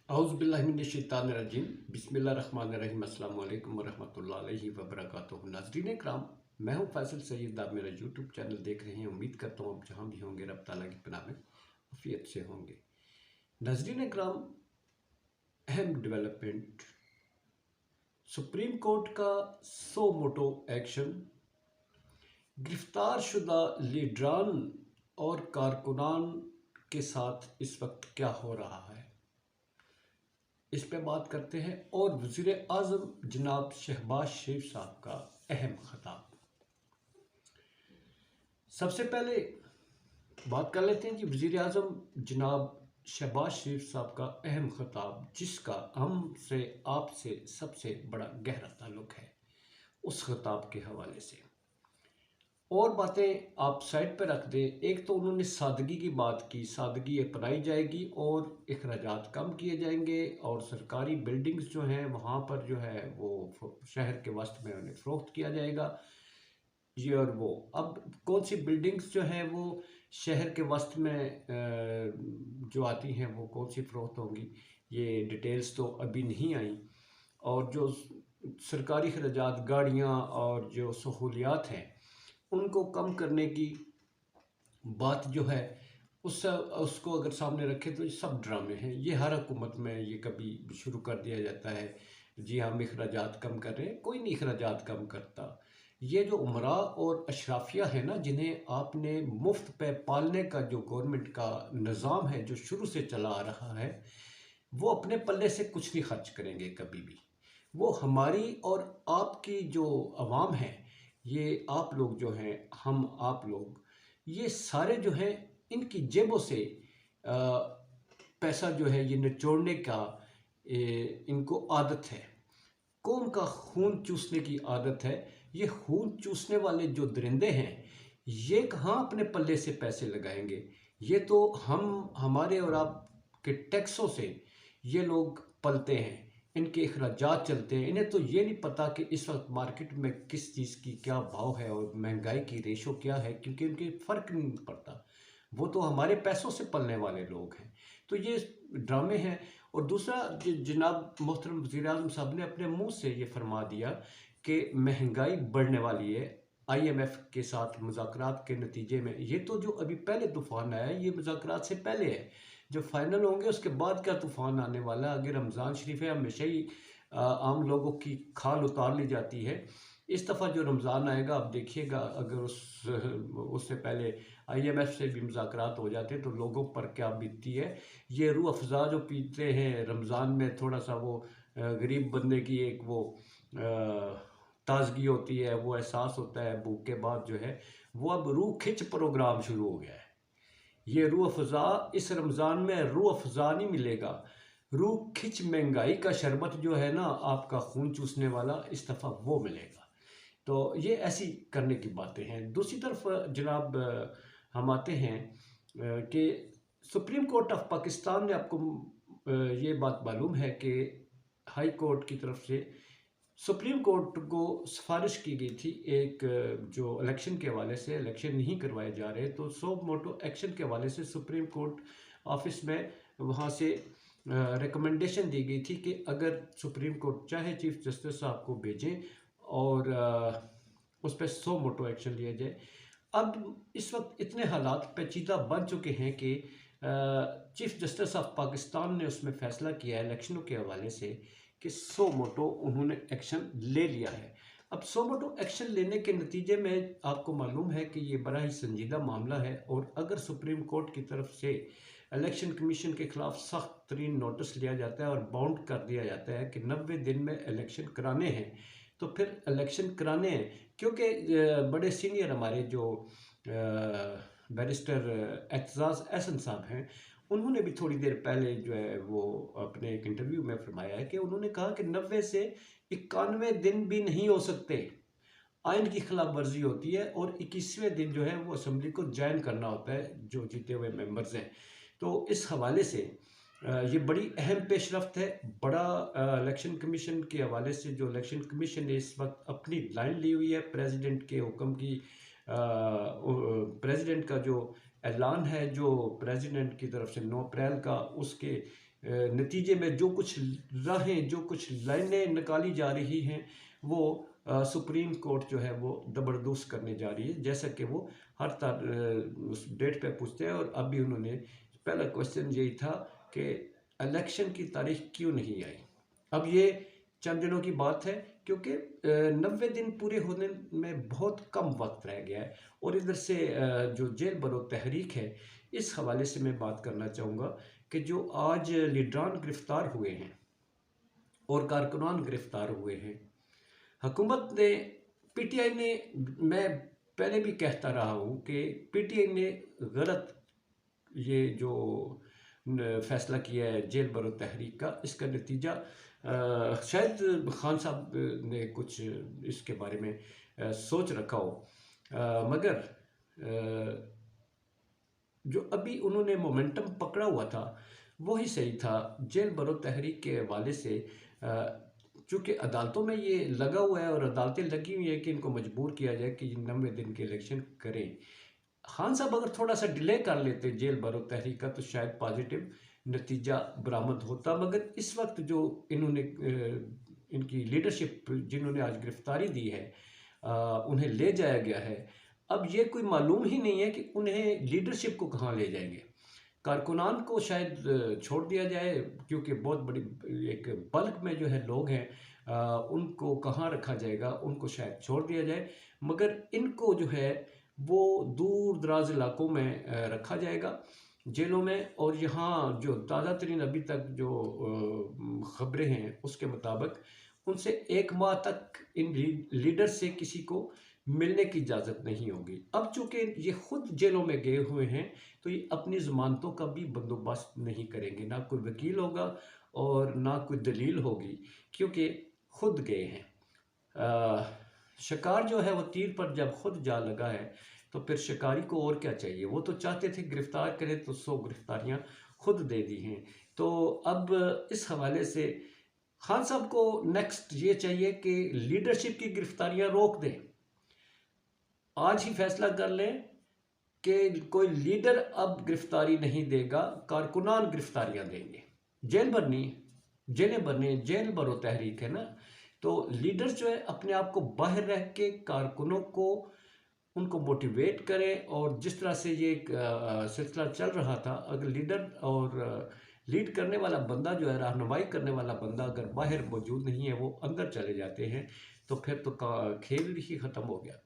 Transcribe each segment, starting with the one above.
औज़ुबिल्लाहिमिनश्शैतानिर्रजीम बिस्मिल्लाहिर्रहमानिर्रहीम अस्सलामु अलैकुम वरहमतुल्लाहि वबरकातुहू। नाज़रीन इकराम, मैं हूँ फैसल सैयद। आप मेरा यूट्यूब चैनल देख रहे हैं। उम्मीद करता हूँ आप जहाँ भी होंगे रब ताला की पनाह में आफियत से होंगे। नाज़रीन इकराम, अहम डेवलपमेंट, सुप्रीम कोर्ट का सो मोटो एक्शन, गिरफ्तार शुदा लीडरान और कारकुनान के साथ इस वक्त क्या हो रहा है, इस पे बात करते हैं। और वज़ीर आज़म जनाब शहबाज शरीफ साहब का अहम खिताब। सबसे पहले बात कर लेते हैं कि वज़ीर आज़म जनाब शहबाज शरीफ साहब का अहम खिताब, जिसका हमसे आपसे सबसे बड़ा गहरा ताल्लुक़ है, उस खिताब के हवाले से और बातें आप साइड पर रख दें। एक तो उन्होंने सादगी की बात की, सादगी अपनाई जाएगी और अखराजात कम किए जाएंगे और सरकारी बिल्डिंग्स जो हैं वहाँ पर जो है वो शहर के वस्त में उन्हें फ़रोख्त किया जाएगा। ये और वो अब कौन सी बिल्डिंग्स जो हैं वो शहर के वस्त में जो आती हैं वो कौन सी फ़रोख्त होंगी, ये डिटेल्स तो अभी नहीं आई। और जो सरकारी अखराजात, गाड़ियाँ और जो सहूलियात हैं उनको कम करने की बात जो है उसको अगर सामने रखें तो ये सब ड्रामे हैं। ये हर हुकूमत में ये कभी शुरू कर दिया जाता है, जी हम अखराजात कम कर रहे हैं। कोई नहीं अखराजात कम करता। ये जो उमरा और अशराफिया है ना, जिन्हें आपने मुफ्त पे पालने का जो गवर्नमेंट का निज़ाम है जो शुरू से चला आ रहा है, वो अपने पल्ले से कुछ नहीं खर्च करेंगे कभी भी। वो हमारी और आपकी जो आवाम है, ये आप लोग जो हैं, हम आप लोग, ये सारे जो हैं इनकी जेबों से पैसा जो है ये निचोड़ने का इनको आदत है। कौम का खून चूसने की आदत है। ये खून चूसने वाले जो दरिंदे हैं ये कहाँ अपने पल्ले से पैसे लगाएंगे। ये तो हमारे और आपके टैक्सों से ये लोग पलते हैं, इनके अखराजात चलते हैं। इन्हें तो ये नहीं पता कि इस वक्त मार्केट में किस चीज़ की क्या भाव है और महंगाई की रेशो क्या है, क्योंकि उनके फ़र्क नहीं पड़ता। वो तो हमारे पैसों से पलने वाले लोग हैं। तो ये ड्रामे हैं। और दूसरा, जनाब मोहतरम वज़ीर आज़म साहब ने अपने मुंह से ये फरमा दिया कि महंगाई बढ़ने वाली है IMF के साथ मुज़ाकरात के नतीजे में। ये तो जो अभी पहले तूफ़ान आया है ये मुज़ाकरात से पहले है। जब फाइनल होंगे उसके बाद का तूफ़ान आने वाला है। आगे रमज़ान शरीफ है, हमेशा ही आम लोगों की खाल उतार ली जाती है। इस दफ़ा जो रमज़ान आएगा आप देखिएगा, अगर उससे पहले IMF से भी मुज़ाकरात हो जाते तो लोगों पर क्या बीतती है। ये रूह अफ़ज़ा जो पीते हैं रमज़ान में, थोड़ा सा वो गरीब बंदे की एक वो ताजगी होती है, वो एहसास होता है भूख के बाद जो है, वो अब रूह खिंच प्रोग्राम शुरू हो गया है। ये रूह अफ़ज़ा इस रमज़ान में रूह अफ़ज़ा नहीं मिलेगा, रूह खिंच महंगाई का शरबत जो है ना आपका खून चूसने वाला, इस दफ़ा वो मिलेगा। तो ये ऐसी करने की बातें हैं। दूसरी तरफ जनाब हम आते हैं कि सुप्रीम कोर्ट ऑफ पाकिस्तान ने, आपको ये बात मालूम है कि हाई कोर्ट की तरफ से सुप्रीम कोर्ट को सिफारिश की गई थी एक जो इलेक्शन के हवाले से इलेक्शन नहीं करवाए जा रहे, तो सो मोटो एक्शन के हवाले से सुप्रीम कोर्ट ऑफिस में वहाँ से रिकमेंडेशन दी गई थी कि अगर सुप्रीम कोर्ट चाहे चीफ जस्टिस साहब को भेजें और उस पर सो मोटो एक्शन लिया जाए। अब इस वक्त इतने हालात पेचीदा बन चुके हैं कि चीफ जस्टिस ऑफ पाकिस्तान ने उसमें फ़ैसला किया है इलेक्शनों के हवाले से कि सो मोटो उन्होंने एक्शन ले लिया है। अब सो मोटो एक्शन लेने के नतीजे में आपको मालूम है कि ये बड़ा ही संजीदा मामला है, और अगर सुप्रीम कोर्ट की तरफ से इलेक्शन कमीशन के ख़िलाफ़ सख्त तरीन नोटिस लिया जाता है और बाउंड कर दिया जाता है कि 90 दिन में इलेक्शन कराने हैं, तो फिर इलेक्शन कराने हैं। क्योंकि बड़े सीनियर हमारे जो बैरिस्टर एतजाज़ एहसन साहब हैं, उन्होंने भी थोड़ी देर पहले जो है वो अपने एक इंटरव्यू में फरमाया है कि उन्होंने कहा कि 90 से 91 दिन भी नहीं हो सकते, आइन की खिलाफ वर्जी होती है, और 21वें दिन जो है वो असम्बली को ज्वाइन करना होता है जो जीते हुए मेंबर्स हैं। तो इस हवाले से ये बड़ी अहम पेशरफ्त है। बड़ा इलेक्शन कमीशन के हवाले से, जो इलेक्शन कमीशन ने इस वक्त अपनी लाइन ली हुई है प्रेसिडेंट के हुक्म की, प्रेसिडेंट का जो ऐलान है, जो प्रेसिडेंट की तरफ से 9 अप्रैल का, उसके नतीजे में जो कुछ राहें, जो कुछ लाइनें निकाली जा रही हैं, वो सुप्रीम कोर्ट जो है वो ज़बरदोश करने जा रही है। जैसा कि वो हर उस डेट पे पूछते हैं, और अभी उन्होंने पहला क्वेश्चन यही था कि इलेक्शन की तारीख क्यों नहीं आई। अब ये चंद दिनों की बात है, क्योंकि 90 दिन पूरे होने में बहुत कम वक्त रह गया है। और इधर से जो जेल भरो तहरीक है, इस हवाले से मैं बात करना चाहूँगा कि जो आज लीडरान गिरफ्तार हुए हैं और कारकुनान गिरफ्तार हुए हैं, हुकूमत ने, पीटीआई ने, मैं पहले भी कहता रहा हूँ कि पीटीआई ने गलत ये जो फैसला किया है जेल भरो तहरीक का, इसका नतीजा शायद खान साहब ने कुछ इसके बारे में सोच रखा हो, मगर जो अभी उन्होंने मोमेंटम पकड़ा हुआ था वही सही था। जेल भरो तहरीक के हवाले से चूँकि अदालतों में ये लगा हुआ है और अदालतें लगी हुई है कि इनको मजबूर किया जाए कि 90 दिन के इलेक्शन करें। खान साहब अगर थोड़ा सा डिले कर लेते जेल भरो तहरीक का, तो शायद पॉजिटिव नतीजा बरामद होता। मगर इस वक्त जो इन्होंने इनकी लीडरशिप जिन्होंने आज गिरफ्तारी दी है, उन्हें ले जाया गया है। अब ये कोई मालूम ही नहीं है कि उन्हें लीडरशिप को कहाँ ले जाएंगे। कारकुनान को शायद छोड़ दिया जाए, क्योंकि बहुत बड़ी एक बल्क में जो है लोग हैं, उनको कहाँ रखा जाएगा, उनको शायद छोड़ दिया जाए। मगर इनको जो है वो दूर दराज इलाकों में रखा जाएगा, जेलों में। और यहाँ जो ताज़ा तरीन अभी तक जो खबरें हैं उसके मुताबिक उनसे 1 माह तक इन लीडर से किसी को मिलने की इजाज़त नहीं होगी। अब चूँकि ये खुद जेलों में गए हुए हैं, तो ये अपनी ज़मानतों का भी बंदोबस्त नहीं करेंगे, ना कोई वकील होगा और ना कोई दलील होगी, क्योंकि खुद गए हैं। शिकार जो है वो तीर पर जब खुद जा लगा है, तो फिर शिकारी को और क्या चाहिए। वो तो चाहते थे गिरफ्तार करें, तो 100 गिरफ्तारियाँ खुद दे दी हैं। तो अब इस हवाले से खान साहब को नेक्स्ट ये चाहिए कि लीडरशिप की गिरफ्तारियाँ रोक दें। आज ही फैसला कर लें कि कोई लीडर अब गिरफ्तारी नहीं देगा, कारकुनान गिरफ्तारियां देंगे। जेल भरनी, जेलें भरनी, जेल भरो तहरीक है ना। तो लीडर जो है अपने आप को बाहर रह के कारकुनों को, उनको मोटिवेट करें। और जिस तरह से ये सिलसिला चल रहा था, अगर लीडर और लीड करने वाला बंदा जो है, रहनुमाई करने वाला बंदा अगर बाहर मौजूद नहीं है, वो अंदर चले जाते हैं, तो फिर तो खेल ही ख़त्म हो गया।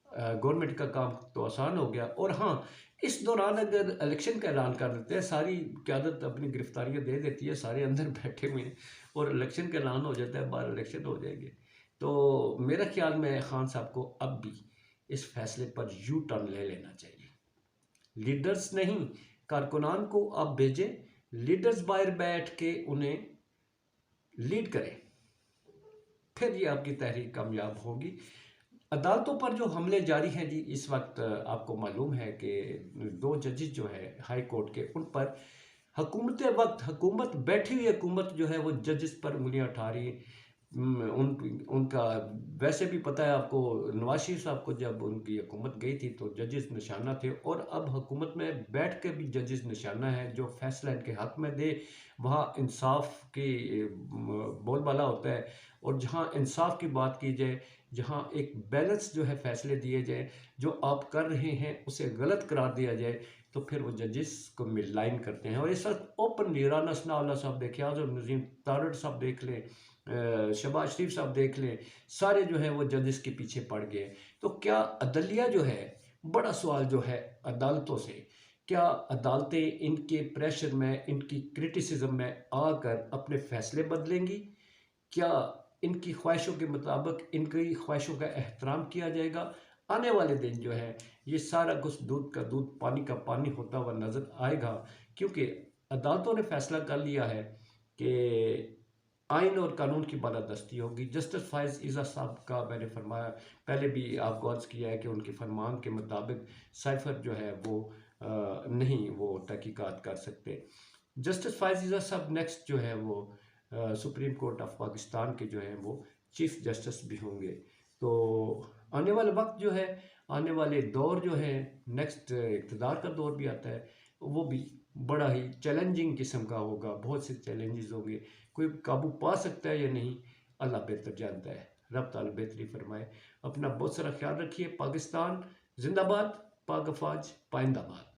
गवर्नमेंट का काम तो आसान हो गया। और हाँ, इस दौरान अगर इलेक्शन का ऐलान कर देते हैं, सारी क़यादत अपनी गिरफ्तारियाँ दे देती है, सारे अंदर बैठे हुए हैं, और इलेक्शन का ऐलान हो जाता है, बाहर इलेक्शन हो जाएंगे। तो मेरा ख्याल में खान साहब को अब भी इस फैसले पर यू टर्न ले लेना चाहिए। लीडर्स नहीं, कारकुनान को आप भेजें, लीडर्स बाहर बैठ के उन्हें लीड करें, फिर ये आपकी तहरीक कामयाब होगी। अदालतों पर जो हमले जारी हैं जी, इस वक्त आपको मालूम है कि 2 जजेस जो है हाई कोर्ट के, उन पर हुकूमत बैठी हुई हुकूमत जो है वो जजेस पर उंगलियां उठा रही है। उनका वैसे भी पता है आपको, नवाज शरीफ साहब को जब उनकी हुकूमत गई थी तो जजेस निशाना थे, और अब हुकूमत में बैठ के भी जजेस निशाना है। जो फैसला इनके हक में दे, वहाँ इंसाफ की बोलबाला होता है। और जहाँ इंसाफ की बात की जाए, जहाँ एक बैलेंस जो है फैसले दिए जाए, जो आप कर रहे हैं उसे गलत करार दिया जाए, तो फिर वो जजेस को मिडलाइन करते हैं। और इस वक्त ओपनली राना सनाउल्लाह साहब देखें, आज़म नज़ीम तारड़ साहब देख लें, शहबाज शरीफ साहब देख लें, सारे जो है वो जजेस के पीछे पड़ गए। तो क्या अदलिया जो है, बड़ा सवाल जो है अदालतों से, क्या अदालतें इनके प्रेशर में, इनकी क्रिटिसिज्म में आकर अपने फैसले बदलेंगी? क्या इनकी ख्वाहिशों के मुताबिक इनकी ख्वाहिशों का एहतराम किया जाएगा? आने वाले दिन जो है ये सारा कुछ दूध का दूध पानी का पानी होता हुआ नज़र आएगा, क्योंकि अदालतों ने फैसला कर लिया है कि आइन और कानून की बालादस्ती होगी। जस्टिस फायज़ ईज़ा साहब का मैंने फरमाया, पहले भी आपको अर्ज़ किया है कि उनके फरमान के मुताबिक साइफर जो है वो नहीं वो तहकीकात कर सकते। जस्टिस फायज़ ईज़ा साहब नेक्स्ट जो है वो सुप्रीम कोर्ट ऑफ पाकिस्तान के जो हैं वो चीफ जस्टिस भी होंगे। तो आने वाला वक्त जो है, आने वाले दौर जो है, नेक्स्ट इक़्तिदार का दौर भी आता है, वो भी बड़ा ही चैलेंजिंग किस्म का होगा, बहुत से चैलेंजेस होंगे, कोई काबू पा सकता है या नहीं, अल्लाह बेहतर जानता है। रब ताला बेहतरी फरमाए। अपना बहुत सारा ख्याल रखिए। पाकिस्तान जिंदाबाद, पाक अफवाज पाइंदाबाद।